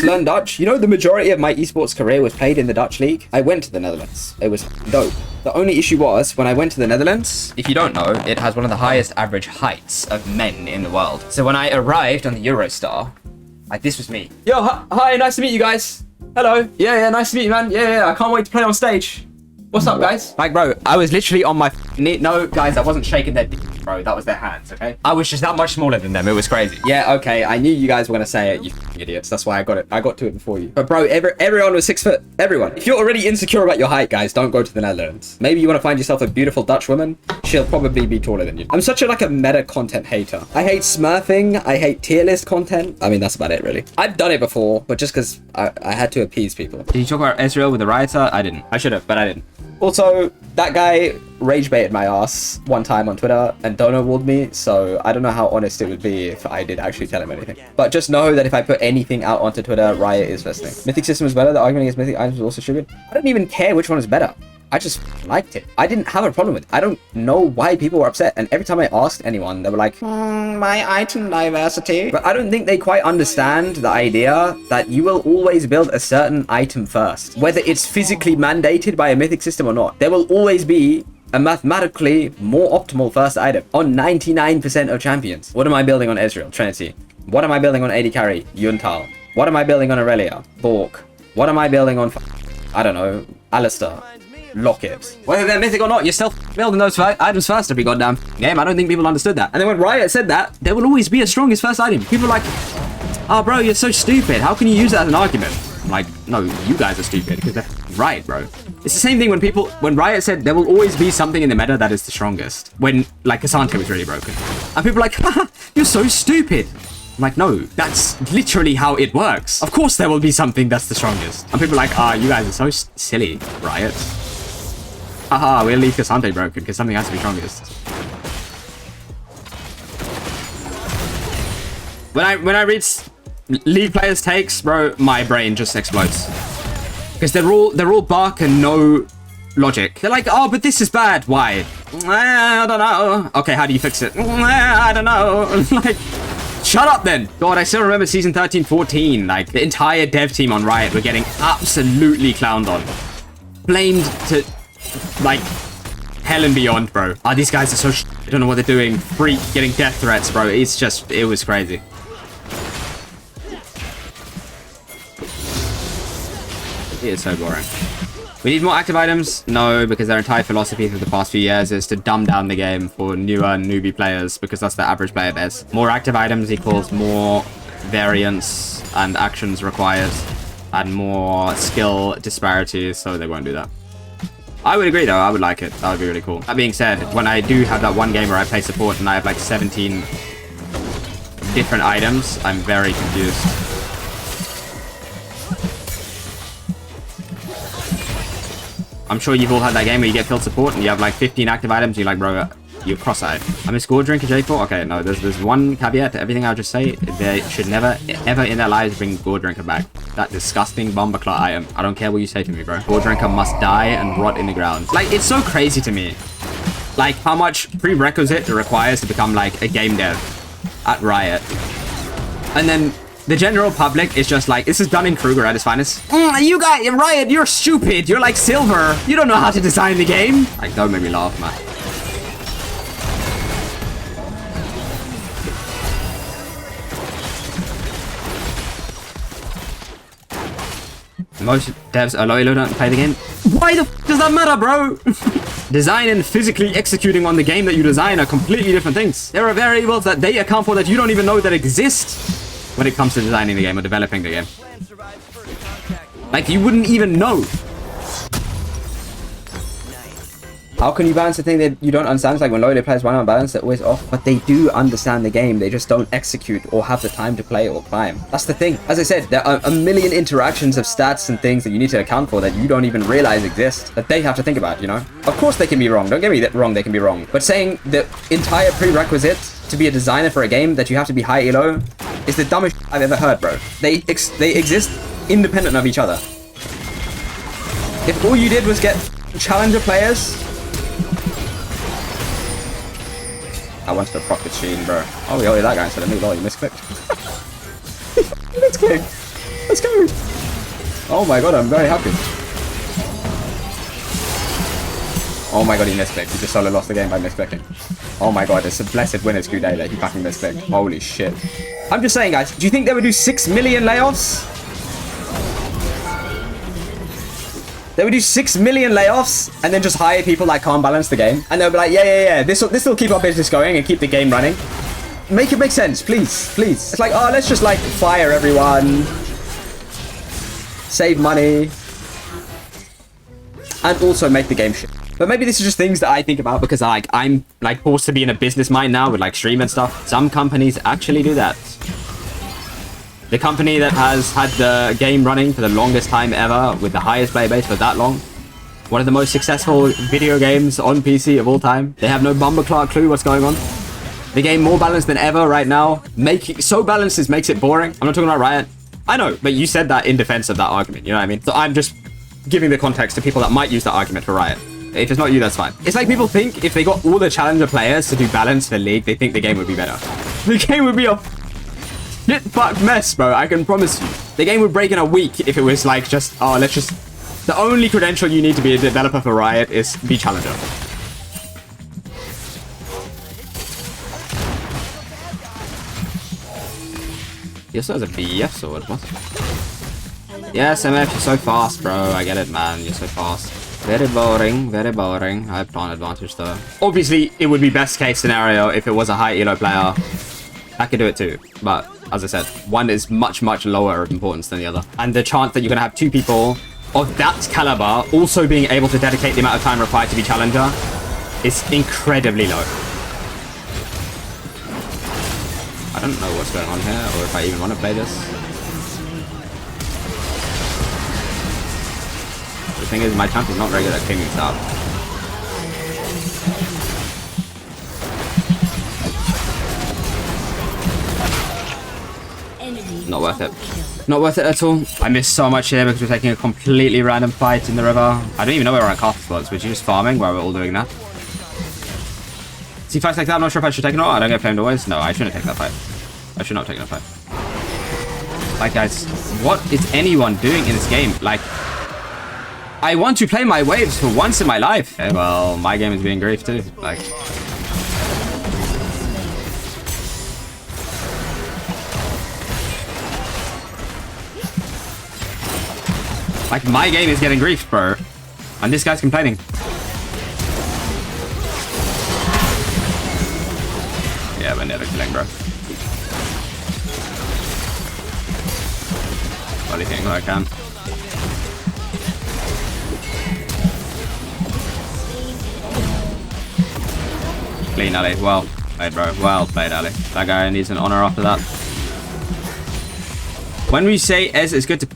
to learn Dutch. You know, the majority of my esports career was played in the Dutch league. I went to the Netherlands. It was dope. The only issue was, when I went to the Netherlands, if you don't know, it has one of the highest average heights of men in the world. So when I arrived on the Eurostar, like, this was me. Yo, hi, nice to meet you guys. Hello. Yeah, nice to meet you, man. Yeah, I can't wait to play on stage. What's up, guys? Like, bro, I was literally on my knee. No, guys, I wasn't shaking their dick, bro. That was their hands, okay? I was just that much smaller than them. It was crazy. Yeah, okay. I knew you guys were gonna say it, you idiots. That's why I got it. I got to it before you. But, bro, everyone was 6 foot. Everyone. If you're already insecure about your height, guys, don't go to the Netherlands. Maybe you want to find yourself a beautiful Dutch woman. She'll probably be taller than you. I'm such a meta content hater. I hate smurfing. I hate tier list content. I mean, that's about it, really. I've done it before, but just because I had to appease people. Did you talk about Israel with the rioter? I didn't. I should have, but I didn't. Also, that guy rage baited my ass one time on Twitter and Dono walled me, so I don't know how honest it would be if I did actually tell him anything. But just know that if I put anything out onto Twitter, Riot is listening. Mythic system is better, the argument against mythic items is also stupid. I don't even care which one is better. I just liked it. I didn't have a problem with it. I don't know why people were upset. And every time I asked anyone, they were like, my item diversity. But I don't think they quite understand the idea that you will always build a certain item first. Whether it's physically mandated by a mythic system or not. There will always be a mathematically more optimal first item on 99% of champions. What am I building on Ezreal? Trinity. What am I building on AD Carry? Yuntal. What am I building on Aurelia? Bork. What am I building on, I don't know, Alistar? Locket. Whether they're mythic or not, you're still building those items first every goddamn game. I don't think people understood that. And then when Riot said that, there will always be a strongest first item. People are like, oh, bro, you're so stupid. How can you use that as an argument? I'm like, no, you guys are stupid because they're right, bro. It's the same thing when Riot said there will always be something in the meta that is the strongest. When, like, Cassandra was really broken. And people are like, haha, you're so stupid. I'm like, no, that's literally how it works. Of course there will be something that's the strongest. And people are like, you guys are so silly, Riot. Haha, we'll leave Cassandra broken because something has to be strongest. When I read league players' takes, bro, my brain just explodes. Because they're all bark and no logic. They're like, oh, but this is bad. Why? I don't know. Okay, how do you fix it? I don't know. Like, shut up then. God, I still remember season 13-14. Like, the entire dev team on Riot were getting absolutely clowned on. Blamed to, like, hell and beyond, bro. These guys are so I don't know what they're doing. Freak, getting death threats, bro. It's just, it was crazy. It is so boring. We need more active items? No, because their entire philosophy for the past few years is to dumb down the game for newer newbie players, because that's the average player base. More active items equals more variance and actions required and more skill disparities, so they won't do that. I would agree though, I would like it. That would be really cool. That being said, when I do have that one game where I play support and I have like 17 different items, I'm very confused. I'm sure you've all had that game where you get field support and you have like 15 active items, you're like, bro, you're cross-eyed. I'm a score drinker, J4? Okay, no, there's one caveat to everything I'll just say. They should never, ever in their lives bring Gore Drinker back. That disgusting bomber clot item. I don't care what you say to me, bro. Gore Drinker must die and rot in the ground. Like, it's so crazy to me. Like, how much prerequisite it requires to become, like, a game dev at Riot. And then the general public is just like, this is Dunning-Kruger at his finest. You guys, Riot, you're stupid. You're like Silver. You don't know how to design the game. Like, don't make me laugh, man. Most devs are loyal, don't play the game. Why the f does that matter, bro? Design and physically executing on the game that you design are completely different things. There are variables that they account for that you don't even know that exist when it comes to designing the game or developing the game. Like, you wouldn't even know. How can you balance the thing that you don't understand? It's like when loyal players run on balance, they're always off. But they do understand the game. They just don't execute or have the time to play or climb. That's the thing. As I said, there are a million interactions of stats and things that you need to account for that you don't even realize exist, that they have to think about, you know? Of course they can be wrong. Don't get me wrong, they can be wrong. But saying the entire prerequisite to be a designer for a game that you have to be high elo is the dumbest I've ever heard, bro. They exist independent of each other. If all you did was get challenger players... I wanted to proc the Sheen, bro. Oh, we got that guy instead of me. Lol, you misclicked. Misclicked. Let's go. Oh my god, I'm very happy. Oh my god, he misclicked. He just solo lost the game by misclicking. Oh my god, it's a blessed winner's coup day that he fucking misclicked. Holy shit. I'm just saying, guys, do you think they would do 6 million layoffs? They would do 6 million layoffs and then just hire people that can't balance the game. And they'll be like, yeah, this will keep our business going and keep the game running. Make it make sense, please, please. It's like, oh, let's just like fire everyone. Save money. And also make the game shit. But maybe this is just things that I think about because I'm like forced to be in a business mind now with like stream and stuff. Some companies actually do that. The company that has had the game running for the longest time ever with the highest player base for that long. One of the most successful video games on PC of all time. They have no bumbleclot clue what's going on. The game more balanced than ever right now. Making so balanced it makes it boring. I'm not talking about Riot. I know, but you said that in defense of that argument. You know what I mean? So I'm just giving the context to people that might use that argument for Riot. If it's not you, that's fine. It's like people think if they got all the challenger players to do balance for League, they think the game would be better. The game would be a shit-fucked mess, bro. I can promise you. The game would break in a week if it was like just, oh, let's just... The only credential you need to be a developer for Riot is be challenger. Yes, there's a BF sword. What? Yes, MF, you're so fast, bro. I get it, man. You're so fast. Very boring, very boring. I have plant advantage, though. Obviously, it would be best case scenario if it was a high elo player. I could do it too. But, as I said, one is much, much lower of importance than the other. And the chance that you're going to have two people of that caliber also being able to dedicate the amount of time required to be challenger is incredibly low. I don't know what's going on here, or if I even want to play this. The thing is, my champ is not very good at pinging stuff. Not worth it. Not worth it at all. I missed so much here because we're taking a completely random fight in the river. I don't even know where our castle was. We're just farming while we're all doing that. See fights like that, I'm not sure if I should take it or not. I don't get flamed always. No, I shouldn't take that fight. I should not take that fight. Like, guys, what is anyone doing in this game? Like, I want to play my waves for once in my life. Okay, well, my game is being griefed too. Like, my game is getting griefed, bro. And this guy's complaining. Yeah, we're never killing, bro. Only thing I can. Clean, Ali. Well played, bro. Well played, Ali. That guy needs an honor after that. When we say Ez is good to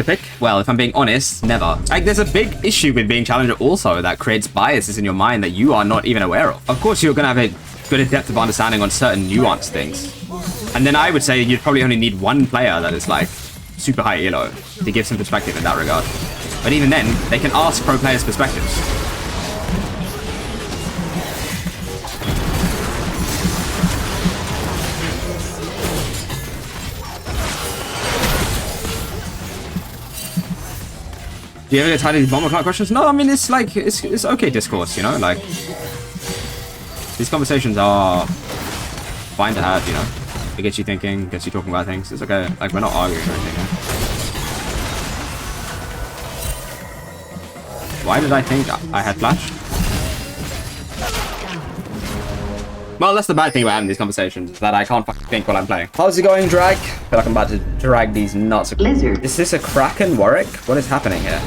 pick, well, if I'm being honest, never. Like, there's a big issue with being challenger also that creates biases in your mind that you are not even aware of. Of course, you're going to have a good depth of understanding on certain nuanced things. And then I would say you'd probably only need one player that is like super high elo to give some perspective in that regard. But even then, they can ask pro players' perspectives. Do you ever get tired of these bomber clock questions? No, I mean, it's like, it's okay discourse, you know? Like, these conversations are fine to have, you know? It gets you thinking, gets you talking about things. It's okay. Like, we're not arguing or anything. Why did I think I had flash? Well, that's the bad thing about having these conversations, that I can't fucking think while I'm playing. How's it going, Drag? I feel like I'm about to drag these nuts. Blizzard. Is this a Kraken Warwick? What is happening here?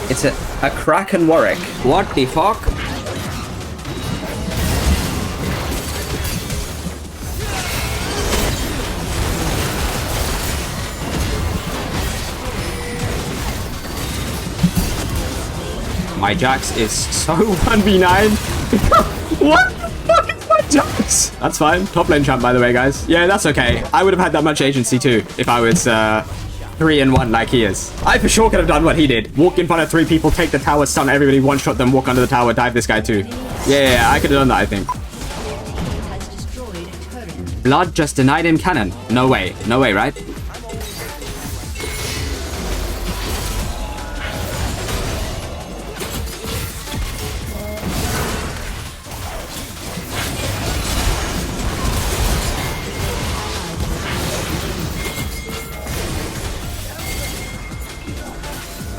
It's a Kraken Warwick. What the fuck? My Jax is so 1v9. What the fuck is my Jax? That's fine. Top lane champ, by the way, guys. Yeah, that's okay. I would have had that much agency too if I was 3-1 like he is. I for sure could have done what he did. Walk in front of 3 people, take the tower, stun everybody, one-shot them, walk under the tower, dive this guy too. Yeah, I could have done that, I think. Blood just denied him cannon. No way. No way, right?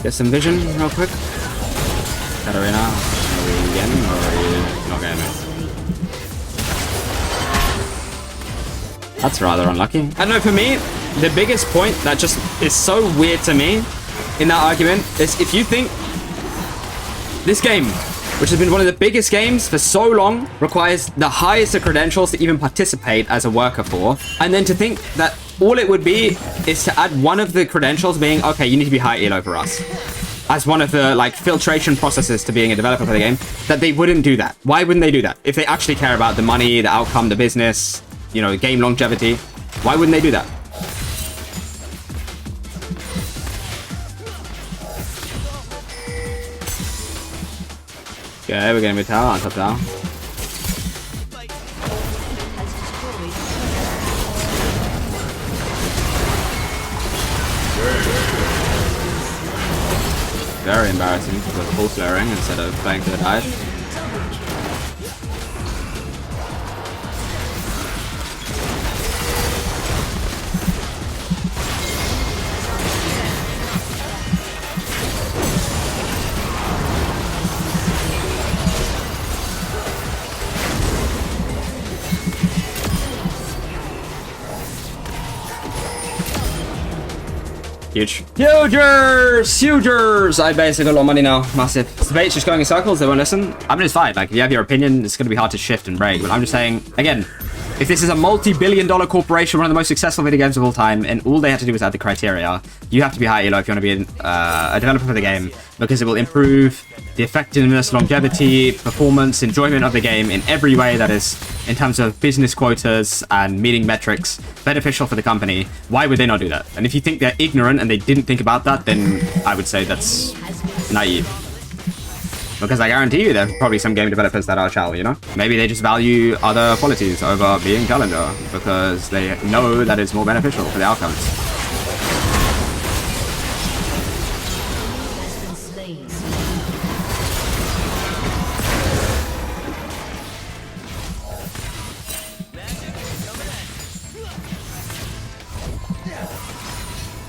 Get some vision real quick. Katarina, are we getting or are we not getting it? That's rather unlucky. I don't know, for me, the biggest point that just is so weird to me in that argument is if you think this game, which has been one of the biggest games for so long, requires the highest of credentials to even participate as a worker for, and then to think that all it would be is to add one of the credentials being, okay, you need to be high elo for us, as one of the like filtration processes to being a developer for the game, that they wouldn't do that. Why wouldn't they do that? If they actually care about the money, the outcome, the business, you know, game longevity, why wouldn't they do that? Okay, we're getting a tower on top down. Very embarrassing because full flaring instead of playing to the dive. Huge. Hugers! I basically got a lot of money now. Massive. The debate's just going in circles. They won't listen. I mean, it's fine. Like, if you have your opinion, it's going to be hard to shift and break. But I'm just saying, again, if this is a multi-billion-dollar corporation, one of the most successful video games of all time, and all they have to do is add the criteria, you have to be high elo if you want to be a developer for the game, because it will improve the effectiveness, longevity, performance, enjoyment of the game in every way that is, in terms of business quotas and meeting metrics, beneficial for the company. Why would they not do that? And if you think they're ignorant and they didn't think about that, then I would say that's naive. Because I guarantee you there are probably some game developers that are shallow, you know? Maybe they just value other qualities over being challenger because they know that it's more beneficial for the outcomes.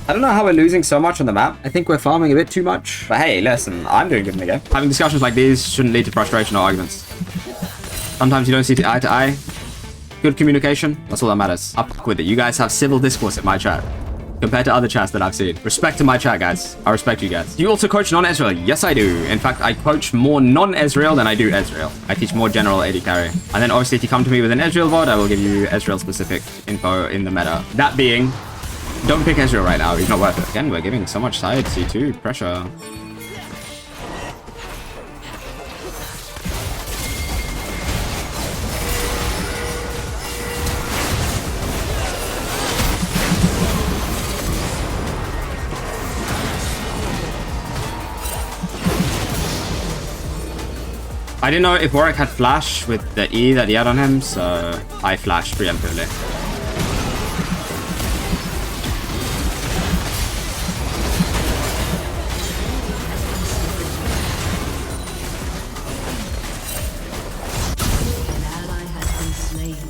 I don't know how we're losing so much on the map. I think we're farming a bit too much. But hey, listen, I'm doing good in the game. Having discussions like these shouldn't lead to frustration or arguments. Sometimes you don't see eye to eye. Good communication, that's all that matters. Up with it. You guys have civil discourse in my chat compared to other chats that I've seen. Respect to my chat, guys. I respect you guys. Do you also coach non-Ezreal? Yes, I do. In fact, I coach more non-Ezreal than I do Ezreal. I teach more general AD carry. And then obviously if you come to me with an Ezreal VOD, I will give you Ezreal specific info in the meta. That being, don't pick Ezreal right now, he's not worth it. Again, we're giving so much side C2 pressure. I didn't know if Warwick had flash with the E that he had on him, so I flashed preemptively.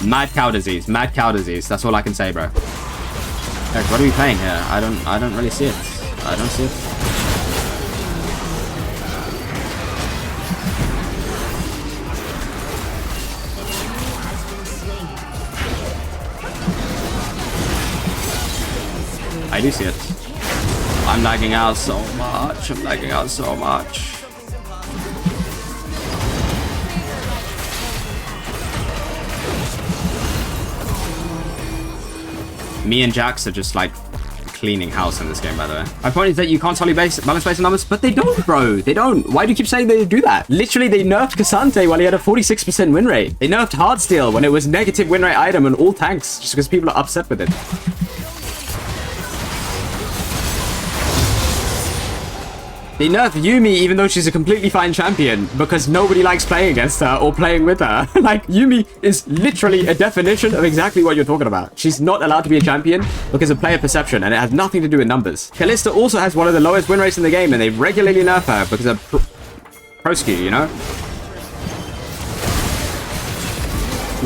Mad cow disease, mad cow disease. That's all I can say, bro. Heck, what are we playing here? I don't really see it. I don't see it. I do see it. I'm lagging out so much. I'm lagging out so much. Me and Jax are just like cleaning house in this game, by the way. My point is that you can't solely balance based on numbers, but they don't, bro. They don't. Why do you keep saying they do that? Literally, they nerfed Cassante while he had a 46% win rate. They nerfed Heartsteel when it was negative win rate item on all tanks just because people are upset with it. They nerfed Yuumi even though she's a completely fine champion because nobody likes playing against her or playing with her. Like, Yuumi is literally a definition of exactly what you're talking about. She's not allowed to be a champion because of player perception, and it has nothing to do with numbers. Kalista also has one of the lowest win rates in the game, and they regularly nerf her because of pro skew, you know?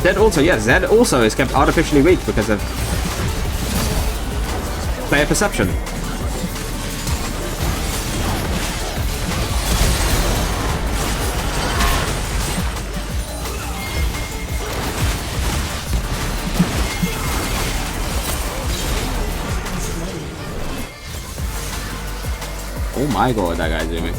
Zed also, yes, Zed also is kept artificially weak because of player perception. Oh my god, that guy's zooming.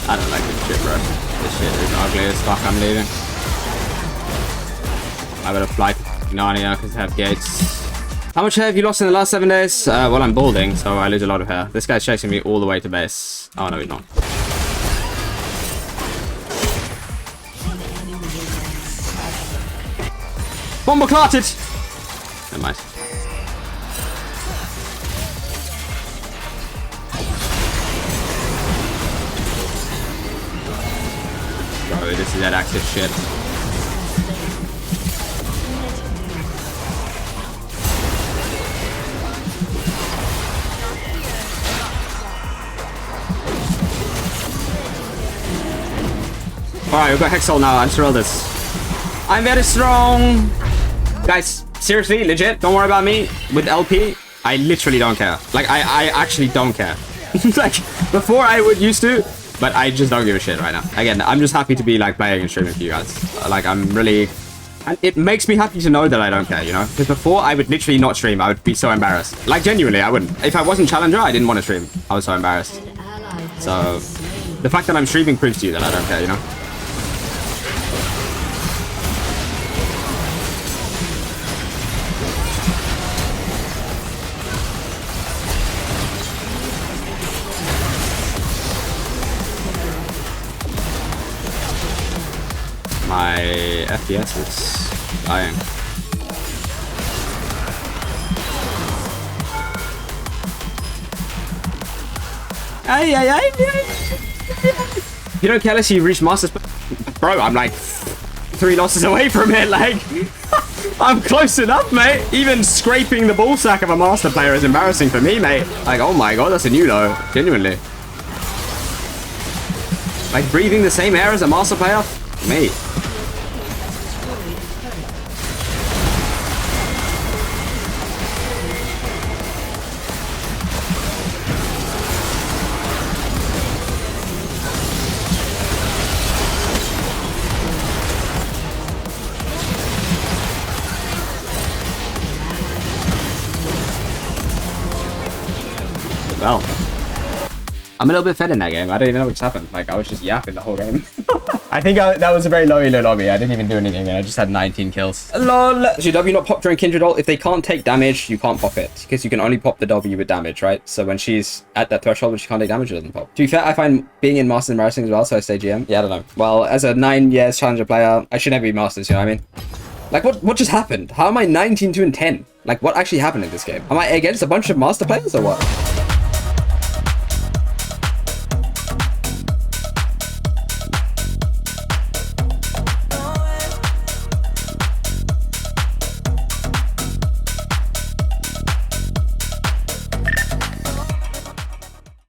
I don't like this shit, bro. This shit is ugly as fuck. I'm leaving. I gotta fly to Narnia because I have gates. How much hair have you lost in the last 7 days? Well, I'm balding, so I lose a lot of hair. This guy's chasing me all the way to base. Oh, no, he's not. Bomber clatted! Never mind. Bro, this is that active shit. Alright, we've got Hexol now. I'm sure this. I'm very strong. Guys, seriously, legit, don't worry about me. With LP, I literally don't care. Like, I actually don't care. Like, before I would used to, but I just don't give a shit right now. Again, I'm just happy to be, like, playing and streaming for you guys. Like, I'm really... And it makes me happy to know that I don't care, you know? Because before, I would literally not stream. I would be so embarrassed. Like, genuinely, I wouldn't. If I wasn't Challenger, I didn't want to stream. I was so embarrassed. So, the fact that I'm streaming proves to you that I don't care, you know? My FPS is dying. You don't care unless you reach Masters. Bro, I'm like 3 losses away from it. Like, I'm close enough, mate. Even scraping the ball sack of a Master player is embarrassing for me, mate. Like, oh my god, that's a new low. Genuinely. Like, breathing the same air as a Master player? Mate. Well, I'm a little bit fed in that game. I don't even know what's happened. Like, I was just yapping the whole game. I think that was a very low elo lobby. I didn't even do anything. I just had 19 kills. LOL. Does your W not pop during Kindred ult? If they can't take damage, you can't pop it. Because you can only pop the W with damage, right? So when she's at that threshold when she can't take damage, it doesn't pop. To be fair, I find being in Masters embarrassing as well, so I stay GM. Yeah, I don't know. Well, as a 9 years Challenger player, I should never be Masters, you know what I mean? Like, what just happened? How am I 19-2-10? Like, what actually happened in this game? Am I against a bunch of Master players or what?